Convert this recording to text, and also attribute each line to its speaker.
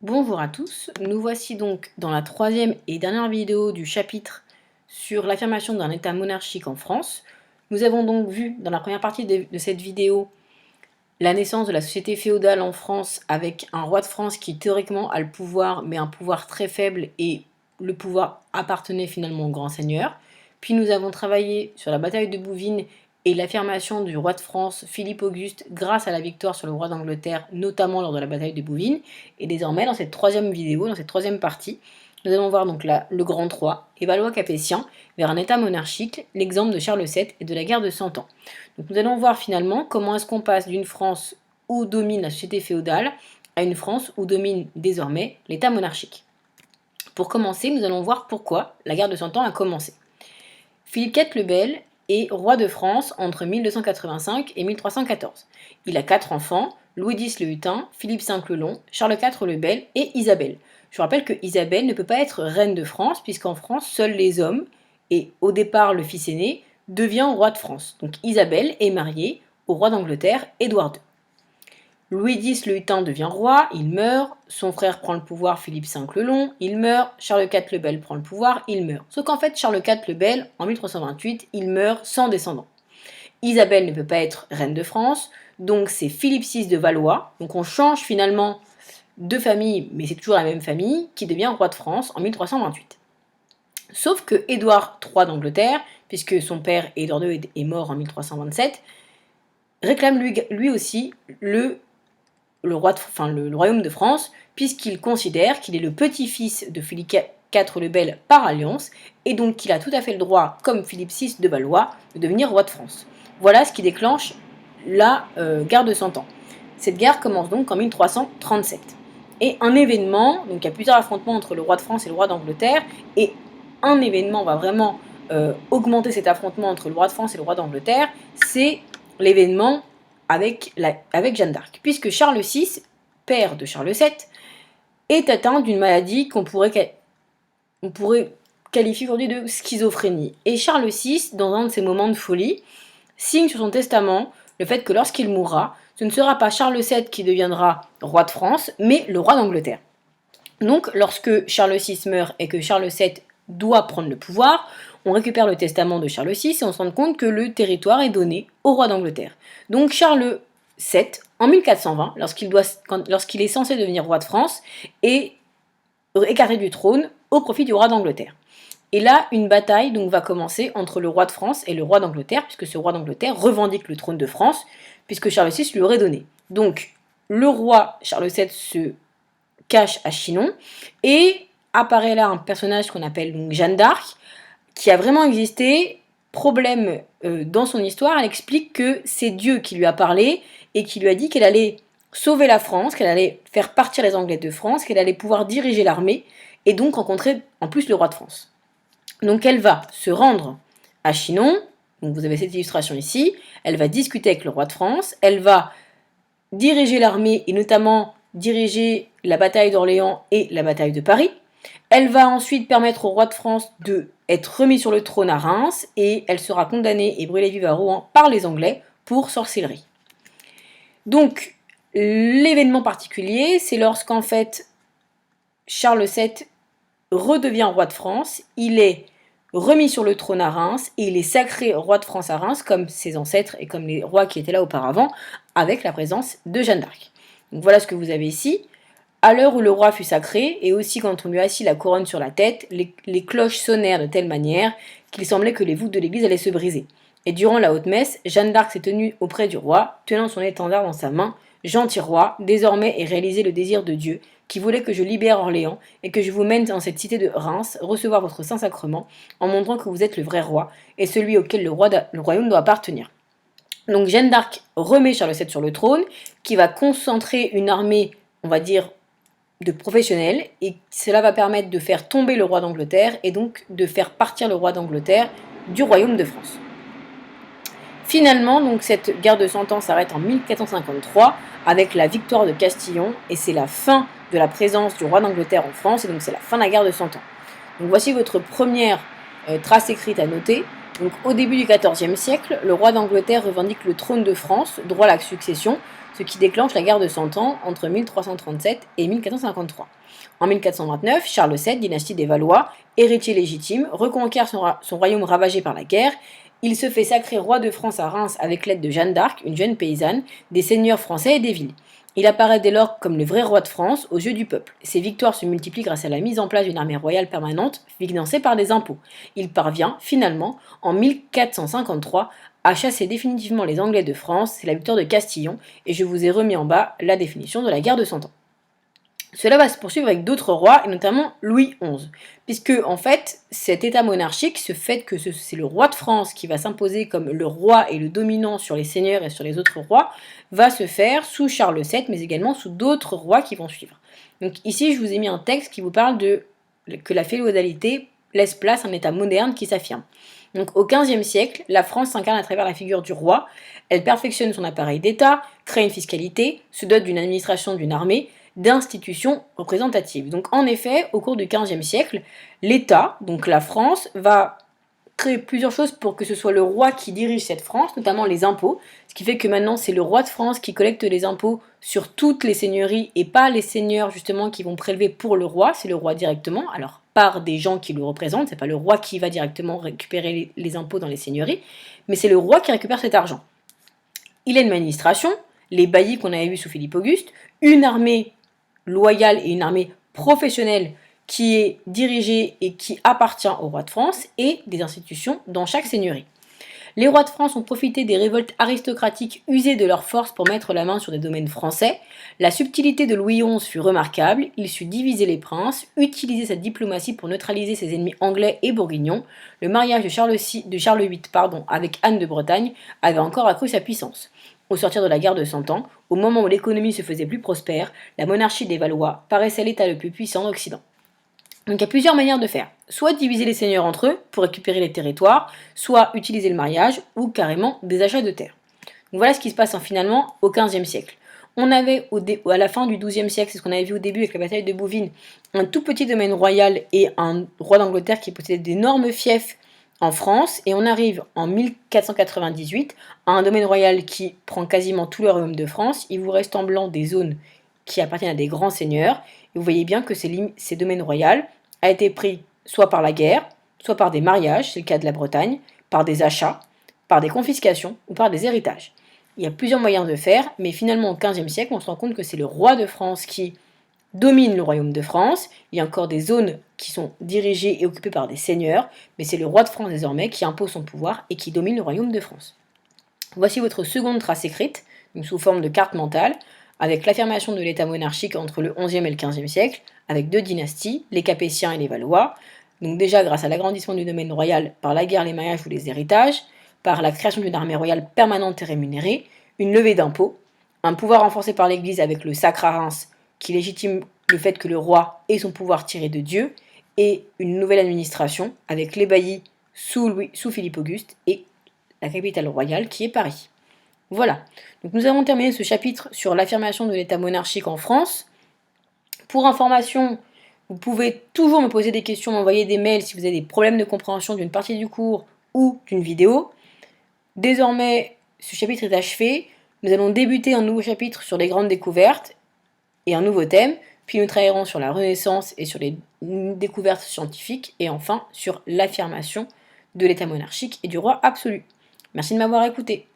Speaker 1: Bonjour à tous, nous voici donc dans la troisième et dernière vidéo du chapitre sur l'affirmation d'un État monarchique en France. Nous avons donc vu dans la première partie de cette vidéo la naissance de la société féodale en France avec un roi de France qui théoriquement a le pouvoir mais un pouvoir très faible et le pouvoir appartenait finalement au grand seigneur. Puis nous avons travaillé sur la bataille de Bouvines et l'affirmation du roi de France, Philippe Auguste, grâce à la victoire sur le roi d'Angleterre, notamment lors de la bataille de Bouvines. Et désormais, dans cette troisième vidéo, dans cette troisième partie, nous allons voir donc le Grand 3 et Valois-Capétien vers un État monarchique, l'exemple de Charles VII et de la guerre de Cent Ans. Donc nous allons voir finalement comment est-ce qu'on passe d'une France où domine la société féodale à une France où domine désormais l'État monarchique. Pour commencer, nous allons voir pourquoi la guerre de Cent Ans a commencé. Philippe IV le Bel est roi de France entre 1285 et 1314. Il a 4 enfants, Louis X le Hutin, Philippe V le Long, Charles IV le Bel et Isabelle. Je vous rappelle que Isabelle ne peut pas être reine de France, puisqu'en France, seuls les hommes, et au départ le fils aîné, devient roi de France. Donc Isabelle est mariée au roi d'Angleterre, Édouard II. Louis X le Hutin devient roi, il meurt, son frère prend le pouvoir, Philippe V le Long, il meurt, Charles IV le Bel prend le pouvoir, il meurt. Sauf qu'en fait, Charles IV le Bel, en 1328, il meurt sans descendant. Isabelle ne peut pas être reine de France, donc c'est Philippe VI de Valois, donc on change finalement de famille, mais c'est toujours la même famille, qui devient roi de France en 1328. Sauf que Édouard III d'Angleterre, puisque son père Édouard II est mort en 1327, réclame lui aussi le royaume de France, puisqu'il considère qu'il est le petit-fils de Philippe IV le Bel par alliance, et donc qu'il a tout à fait le droit, comme Philippe VI de Valois, de devenir roi de France. Voilà ce qui déclenche la guerre de Cent Ans. Cette guerre commence donc en 1337. Et un événement, donc il y a plusieurs affrontements entre le roi de France et le roi d'Angleterre, et un événement va vraiment augmenter cet affrontement entre le roi de France et le roi d'Angleterre, c'est l'événement avec Jeanne d'Arc, puisque Charles VI, père de Charles VII, est atteint d'une maladie qu'on pourrait qualifier aujourd'hui de schizophrénie. Et Charles VI, dans un de ses moments de folie, signe sur son testament le fait que lorsqu'il mourra, ce ne sera pas Charles VII qui deviendra roi de France, mais le roi d'Angleterre. Donc, lorsque Charles VI meurt et que Charles VII doit prendre le pouvoir, on récupère le testament de Charles VI et on se rend compte que le territoire est donné au roi d'Angleterre. Donc Charles VII, en 1420, lorsqu'il est censé devenir roi de France, est écarté du trône au profit du roi d'Angleterre. Et là, une bataille donc va commencer entre le roi de France et le roi d'Angleterre, puisque ce roi d'Angleterre revendique le trône de France, puisque Charles VI lui aurait donné. Donc, le roi Charles VII se cache à Chinon, et apparaît là un personnage qu'on appelle donc Jeanne d'Arc, qui a vraiment existé. Problème dans son histoire, elle explique que c'est Dieu qui lui a parlé et qui lui a dit qu'elle allait sauver la France, qu'elle allait faire partir les Anglais de France, qu'elle allait pouvoir diriger l'armée et donc rencontrer en plus le roi de France. Donc elle va se rendre à Chinon, donc vous avez cette illustration ici, elle va discuter avec le roi de France, elle va diriger l'armée et notamment diriger la bataille d'Orléans et la bataille de Paris. Elle va ensuite permettre au roi de France d'être remis sur le trône à Reims et elle sera condamnée et brûlée vive à Rouen par les Anglais pour sorcellerie. Donc, l'événement particulier, c'est lorsqu'en fait Charles VII redevient roi de France, il est remis sur le trône à Reims et il est sacré roi de France à Reims comme ses ancêtres et comme les rois qui étaient là auparavant avec la présence de Jeanne d'Arc. Donc voilà ce que vous avez ici. À l'heure où le roi fut sacré, et aussi quand on lui assit la couronne sur la tête, les cloches sonnèrent de telle manière qu'il semblait que les voûtes de l'église allaient se briser. Et durant la haute messe, Jeanne d'Arc s'est tenue auprès du roi, tenant son étendard dans sa main. Gentil roi, désormais est réalisé le désir de Dieu, qui voulait que je libère Orléans et que je vous mène dans cette cité de Reims recevoir votre Saint-Sacrement, en montrant que vous êtes le vrai roi et celui auquel le royaume doit appartenir. Donc Jeanne d'Arc remet Charles VII sur le trône, qui va concentrer une armée, on va dire, de professionnels, et cela va permettre de faire tomber le roi d'Angleterre et donc de faire partir le roi d'Angleterre du royaume de France. Finalement, donc, cette guerre de Cent Ans s'arrête en 1453 avec la victoire de Castillon et c'est la fin de la présence du roi d'Angleterre en France et donc c'est la fin de la guerre de Cent Ans. Donc voici votre première trace écrite à noter. Donc, au début du XIVe siècle, le roi d'Angleterre revendique le trône de France, droit à la succession, ce qui déclenche la guerre de Cent Ans entre 1337 et 1453. En 1429, Charles VII, dynastie des Valois, héritier légitime, reconquiert son royaume ravagé par la guerre. Il se fait sacrer roi de France à Reims avec l'aide de Jeanne d'Arc, une jeune paysanne, des seigneurs français et des villes. Il apparaît dès lors comme le vrai roi de France aux yeux du peuple. Ses victoires se multiplient grâce à la mise en place d'une armée royale permanente financée par des impôts. Il parvient, finalement, en 1453, à chasser définitivement les Anglais de France, c'est la victoire de Castillon, et je vous ai remis en bas la définition de la guerre de Cent Ans. Cela va se poursuivre avec d'autres rois, et notamment Louis XI, puisque en fait, cet état monarchique, ce fait que c'est le roi de France qui va s'imposer comme le roi et le dominant sur les seigneurs et sur les autres rois, va se faire sous Charles VII, mais également sous d'autres rois qui vont suivre. Donc ici, je vous ai mis un texte qui vous parle de que la féodalité laisse place à un état moderne qui s'affirme. Donc au XVe siècle, la France s'incarne à travers la figure du roi, elle perfectionne son appareil d'État, crée une fiscalité, se dote d'une administration, d'une armée, d'institutions représentatives. Donc en effet, au cours du XVe siècle, l'État, donc la France, va créer plusieurs choses pour que ce soit le roi qui dirige cette France, notamment les impôts, ce qui fait que maintenant c'est le roi de France qui collecte les impôts sur toutes les seigneuries et pas les seigneurs justement qui vont prélever pour le roi, c'est le roi directement, alors par des gens qui le représentent, c'est pas le roi qui va directement récupérer les impôts dans les seigneuries, mais c'est le roi qui récupère cet argent. Il a une administration, les baillis qu'on avait vus sous Philippe Auguste, une armée loyale et une armée professionnelle qui est dirigée et qui appartient au roi de France et des institutions dans chaque seigneurie. Les rois de France ont profité des révoltes aristocratiques usées de leur force pour mettre la main sur des domaines français. La subtilité de Louis XI fut remarquable, il sut diviser les princes, utiliser sa diplomatie pour neutraliser ses ennemis anglais et bourguignons. Le mariage de Charles VIII avec Anne de Bretagne avait encore accru sa puissance. Au sortir de la guerre de Cent Ans, au moment où l'économie se faisait plus prospère, la monarchie des Valois paraissait l'état le plus puissant d'Occident. Donc il y a plusieurs manières de faire. Soit diviser les seigneurs entre eux pour récupérer les territoires, soit utiliser le mariage ou carrément des achats de terres. Donc voilà ce qui se passe finalement au XVe siècle. On avait à la fin du XIIe siècle, c'est ce qu'on avait vu au début avec la bataille de Bouvines, un tout petit domaine royal et un roi d'Angleterre qui possédait d'énormes fiefs en France, et on arrive en 1498 à un domaine royal qui prend quasiment tout le royaume de France. Il vous reste en blanc des zones qui appartiennent à des grands seigneurs, et vous voyez bien que ces domaines royaux a été pris soit par la guerre, soit par des mariages, c'est le cas de la Bretagne, par des achats, par des confiscations ou par des héritages. Il y a plusieurs moyens de faire, mais finalement au XVe siècle, on se rend compte que c'est le roi de France qui domine le royaume de France. Il y a encore des zones qui sont dirigées et occupées par des seigneurs, mais c'est le roi de France désormais qui impose son pouvoir et qui domine le royaume de France. Voici votre seconde trace écrite, donc sous forme de carte mentale, avec l'affirmation de l'état monarchique entre le XIe et le XVe siècle, avec deux dynasties, les Capétiens et les Valois. Donc déjà grâce à l'agrandissement du domaine royal par la guerre, les mariages ou les héritages, par la création d'une armée royale permanente et rémunérée, une levée d'impôts, un pouvoir renforcé par l'Église avec le sacre à Reims qui légitime le fait que le roi ait son pouvoir tiré de Dieu, et une nouvelle administration avec les baillis sous Philippe Auguste et la capitale royale qui est Paris. Voilà, donc nous avons terminé ce chapitre sur l'affirmation de l'état monarchique en France. Pour information, vous pouvez toujours me poser des questions, m'envoyer des mails si vous avez des problèmes de compréhension d'une partie du cours ou d'une vidéo. Désormais, ce chapitre est achevé. Nous allons débuter un nouveau chapitre sur les grandes découvertes et un nouveau thème, puis nous travaillerons sur la Renaissance et sur les découvertes scientifiques, et enfin sur l'affirmation de l'état monarchique et du roi absolu. Merci de m'avoir écouté.